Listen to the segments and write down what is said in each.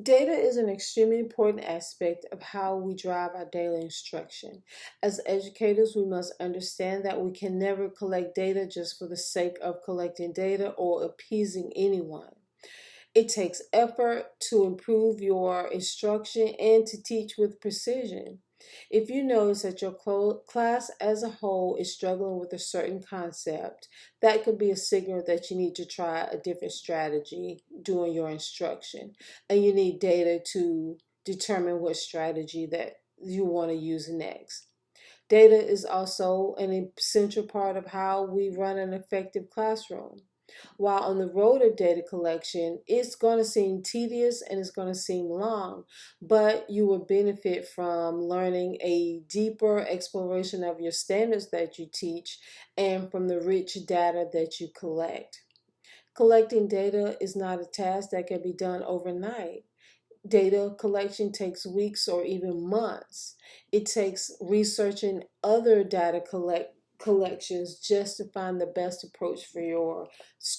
Data is an extremely important aspect of how we drive our daily instruction. As educators, we must understand that we can never collect data just for the sake of collecting data or appeasing anyone. It takes effort to improve your instruction and to teach with precision. If you notice that your class as a whole is struggling with a certain concept, that could be a signal that you need to try a different strategy during your instruction. And you need data to determine what strategy that you want to use next. Data is also an essential part of how we run an effective classroom. While on the road of data collection, it's going to seem tedious and it's going to seem long, but you will benefit from learning a deeper exploration of your standards that you teach and from the rich data that you collect. Collecting data is not a task that can be done overnight. Data collection takes weeks or even months. It takes researching other collections just to find the best approach for your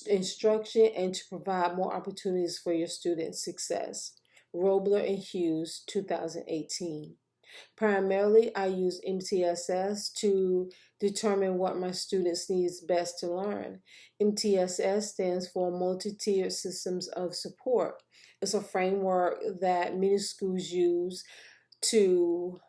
instruction and to provide more opportunities for your student success. Robler and Hughes, 2018. Primarily, I use MTSS to determine what my students needs best to learn. MTSS stands for Multi-Tiered Systems of Support. It's a framework that many schools use to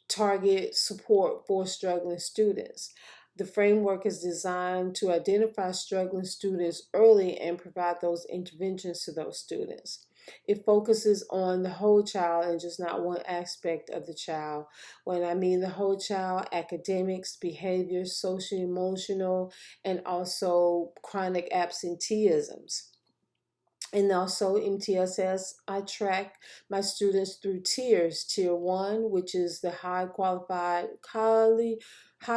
target support for struggling students. The framework is designed to identify struggling students early and provide those interventions to those students. It focuses on the whole child and just not one aspect of the child. When I mean the whole child, academics, behavior, social, emotional, and also chronic absenteeisms. And also MTSS, I track my students through tiers. Tier 1, which is the high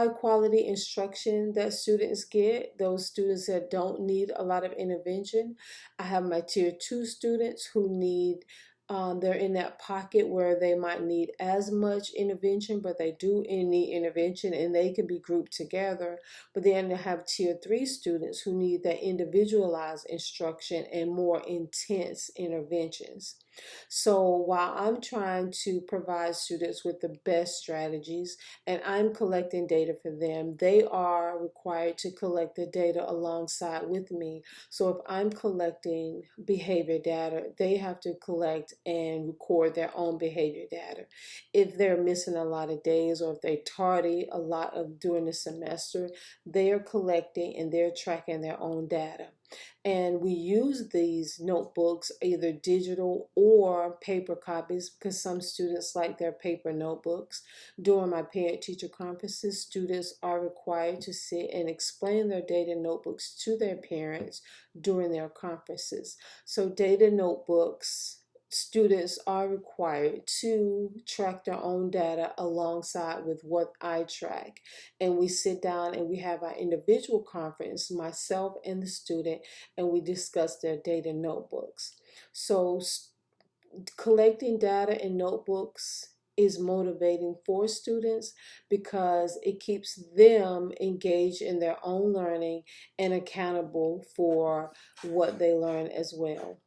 quality instruction that students get, those students that don't need a lot of intervention. I have my Tier 2 students who need they're in that pocket where they might need as much intervention, but they do need intervention and they can be grouped together. But then I have Tier 3 students who need that individualized instruction and more intense interventions. So while I'm trying to provide students with the best strategies and I'm collecting data for them, they are required to collect the data alongside with me. So if I'm collecting behavior data, they have to collect and record their own behavior data. If they're missing a lot of days or if they tardy a lot of during the semester, they are collecting and they're tracking their own data. And we use these notebooks, either digital or paper copies, because some students like their paper notebooks. During my parent-teacher conferences, students are required to sit and explain their data notebooks to their parents during their conferences. So data notebooks, students are required to track their own data alongside with what I track. And we sit down and we have our individual conference, myself and the student, and we discuss their data notebooks. So collecting data in notebooks is motivating for students because it keeps them engaged in their own learning and accountable for what they learn as well.